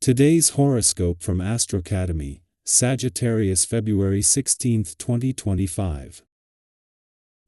Today's horoscope from AstroCademy, Sagittarius, February 16, 2025.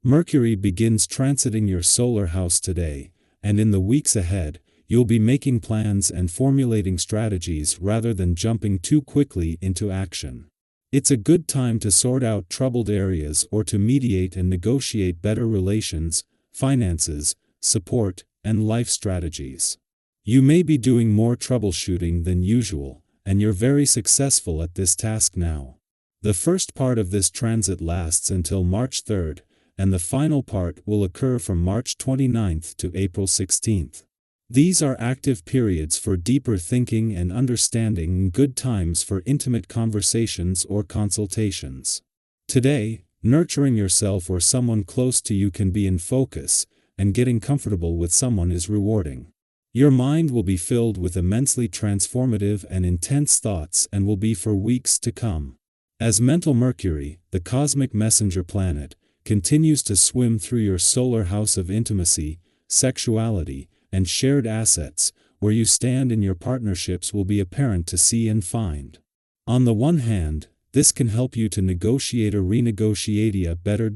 Mercury begins transiting your solar house today, and in the weeks ahead, you'll be making plans and formulating strategies rather than jumping too quickly into action. It's a good time to sort out troubled areas or to mediate and negotiate better relations, finances, support, and life strategies. You may be doing more troubleshooting than usual, and you're very successful at this task now. The first part of this transit lasts until March 3rd, and the final part will occur from March 29th to April 16th. These are active periods for deeper thinking and understanding and good times for intimate conversations or consultations. Today, nurturing yourself or someone close to you can be in focus, and getting comfortable with someone is rewarding. Your mind will be filled with immensely transformative and intense thoughts and will be for weeks to come. As mental Mercury, the cosmic messenger planet, continues to swim through your solar house of intimacy, sexuality, and shared assets, where you stand in your partnerships will be apparent to see and find. On the one hand, this can help you to negotiate or renegotiate a better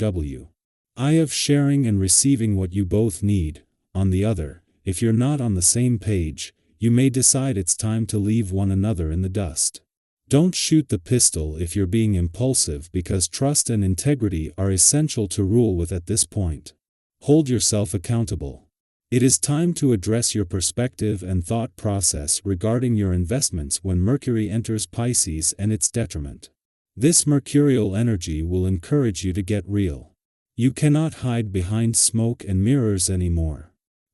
of sharing and receiving what you both need. On the other, if you're not on the same page, you may decide it's time to leave one another in the dust. Don't shoot the pistol if you're being impulsive, because trust and integrity are essential to rule with at this point. Hold yourself accountable. It is time to address your perspective and thought process regarding your investments when Mercury enters Pisces and its detriment. This mercurial energy will encourage you to get real. You cannot hide behind smoke and mirrors anymore.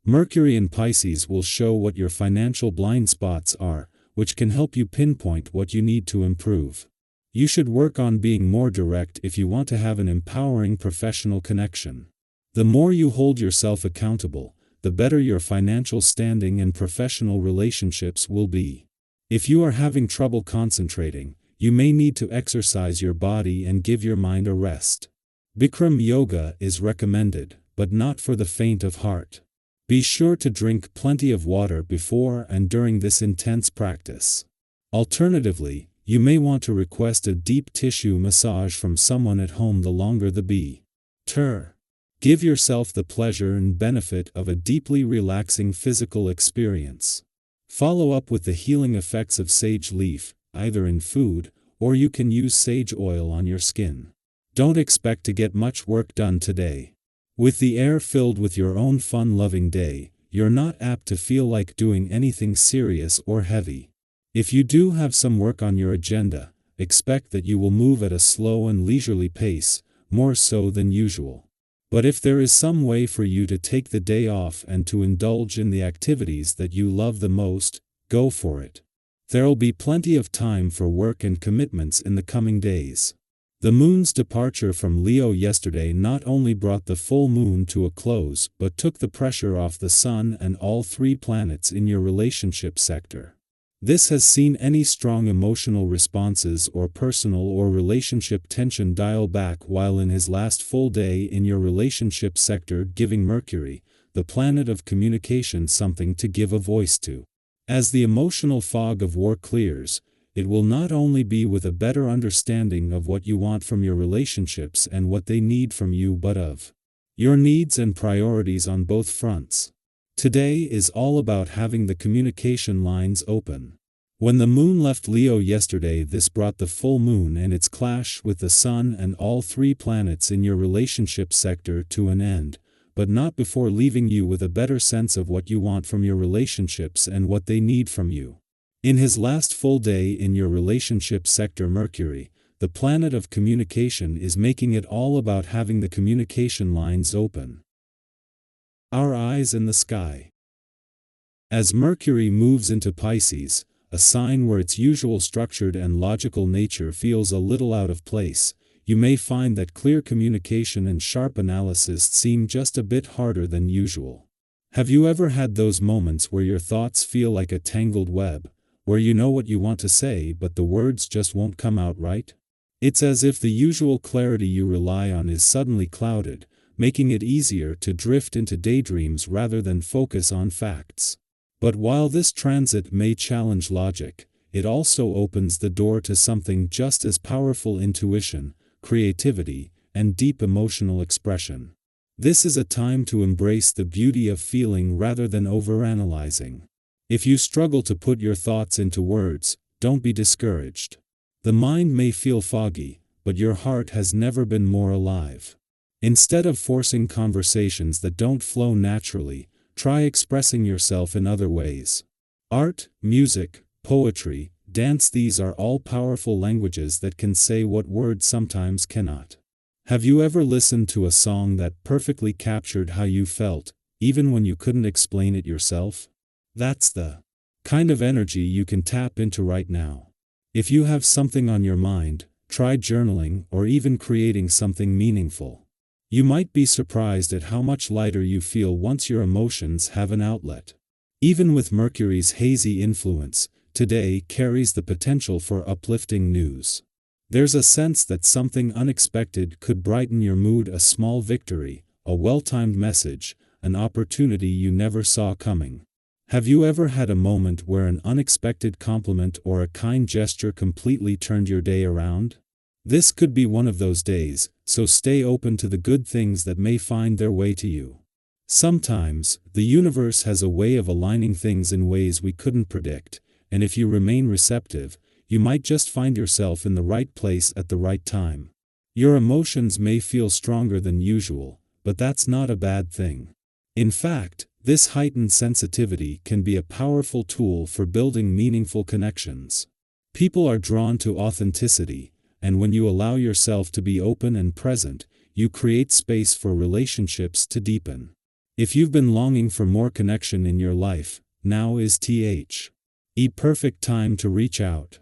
Mercury in Pisces will show what your financial blind spots are, which can help you pinpoint what you need to improve. You should work on being more direct if you want to have an empowering professional connection. The more you hold yourself accountable, the better your financial standing and professional relationships will be. If you are having trouble concentrating, you may need to exercise your body and give your mind a rest. Bikram yoga is recommended, but not for the faint of heart. Be sure to drink plenty of water before and during this intense practice. Alternatively, you may want to request a deep tissue massage from someone at home the longer the better. Give yourself the pleasure and benefit of a deeply relaxing physical experience. Follow up with the healing effects of sage leaf, either in food, or you can use sage oil on your skin. Don't expect to get much work done today. With the air filled with your own fun-loving day, you're not apt to feel like doing anything serious or heavy. If you do have some work on your agenda, expect that you will move at a slow and leisurely pace, more so than usual. But if there is some way for you to take the day off and to indulge in the activities that you love the most, go for it. There'll be plenty of time for work and commitments in the coming days. The moon's departure from Leo yesterday not only brought the full moon to a close but took the pressure off the sun and all three planets in your relationship sector. This has seen any strong emotional responses or personal or relationship tension dial back while in his last full day in your relationship sector, giving Mercury, the planet of communication, something to give a voice to. As the emotional fog of war clears, it will not only be with a better understanding of what you want from your relationships and what they need from you, but of your needs and priorities on both fronts. Today is all about having the communication lines open. When the moon left Leo yesterday, this brought the full moon and its clash with the sun and all three planets in your relationship sector to an end, but not before leaving you with a better sense of what you want from your relationships and what they need from you. In his last full day in your relationship sector, Mercury, the planet of communication, is making it all about having the communication lines open. Our eyes in the sky. As Mercury moves into Pisces, a sign where its usual structured and logical nature feels a little out of place, you may find that clear communication and sharp analysis seem just a bit harder than usual. Have you ever had those moments where your thoughts feel like a tangled web, where you know what you want to say but the words just won't come out right? It's as if the usual clarity you rely on is suddenly clouded, making it easier to drift into daydreams rather than focus on facts. But while this transit may challenge logic, it also opens the door to something just as powerful: intuition, creativity, and deep emotional expression. This is a time to embrace the beauty of feeling rather than overanalyzing. If you struggle to put your thoughts into words, don't be discouraged. The mind may feel foggy, but your heart has never been more alive. Instead of forcing conversations that don't flow naturally, try expressing yourself in other ways. Art, music, poetry, dance, these are all powerful languages that can say what words sometimes cannot. Have you ever listened to a song that perfectly captured how you felt, even when you couldn't explain it yourself? That's the kind of energy you can tap into right now. If you have something on your mind, try journaling or even creating something meaningful. You might be surprised at how much lighter you feel once your emotions have an outlet. Even with Mercury's hazy influence, today carries the potential for uplifting news. There's a sense that something unexpected could brighten your mood: a small victory, a well-timed message, an opportunity you never saw coming. Have you ever had a moment where an unexpected compliment or a kind gesture completely turned your day around? This could be one of those days, so stay open to the good things that may find their way to you. Sometimes, the universe has a way of aligning things in ways we couldn't predict, and if you remain receptive, you might just find yourself in the right place at the right time. Your emotions may feel stronger than usual, but that's not a bad thing. In fact, this heightened sensitivity can be a powerful tool for building meaningful connections. People are drawn to authenticity, and when you allow yourself to be open and present, you create space for relationships to deepen. If you've been longing for more connection in your life, now is the perfect time to reach out.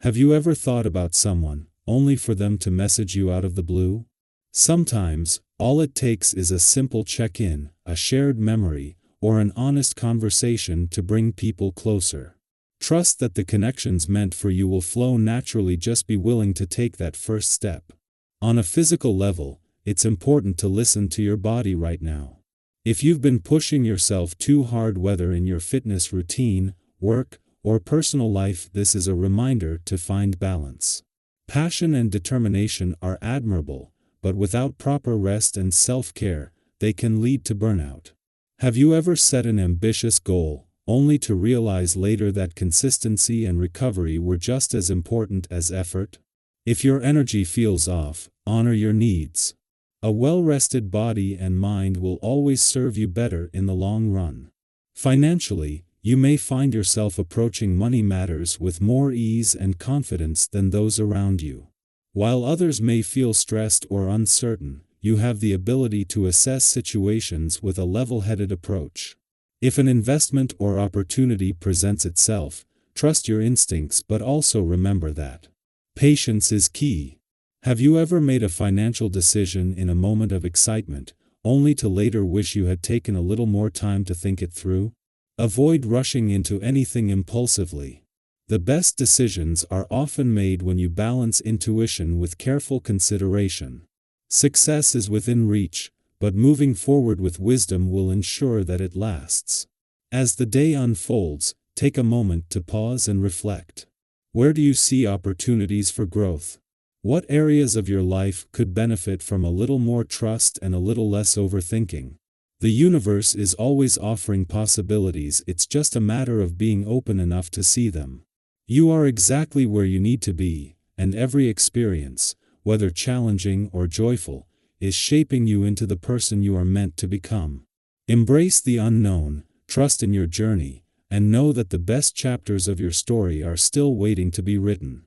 Have you ever thought about someone, only for them to message you out of the blue? Sometimes, all it takes is a simple check-in, a shared memory, or an honest conversation to bring people closer. Trust that the connections meant for you will flow naturally. Just be willing to take that first step. On a physical level, it's important to listen to your body right now. If you've been pushing yourself too hard, whether in your fitness routine, work, or personal life, this is a reminder to find balance. Passion and determination are admirable, but without proper rest and self-care, they can lead to burnout. Have you ever set an ambitious goal, only to realize later that consistency and recovery were just as important as effort? If your energy feels off, honor your needs. A well-rested body and mind will always serve you better in the long run. Financially, you may find yourself approaching money matters with more ease and confidence than those around you. While others may feel stressed or uncertain, you have the ability to assess situations with a level-headed approach. If an investment or opportunity presents itself, trust your instincts, but also remember that patience is key. Have you ever made a financial decision in a moment of excitement, only to later wish you had taken a little more time to think it through? Avoid rushing into anything impulsively. The best decisions are often made when you balance intuition with careful consideration. Success is within reach, but moving forward with wisdom will ensure that it lasts. As the day unfolds, take a moment to pause and reflect. Where do you see opportunities for growth? What areas of your life could benefit from a little more trust and a little less overthinking? The universe is always offering possibilities, it's just a matter of being open enough to see them. You are exactly where you need to be, and every experience, whether challenging or joyful, is shaping you into the person you are meant to become. Embrace the unknown, trust in your journey, and know that the best chapters of your story are still waiting to be written.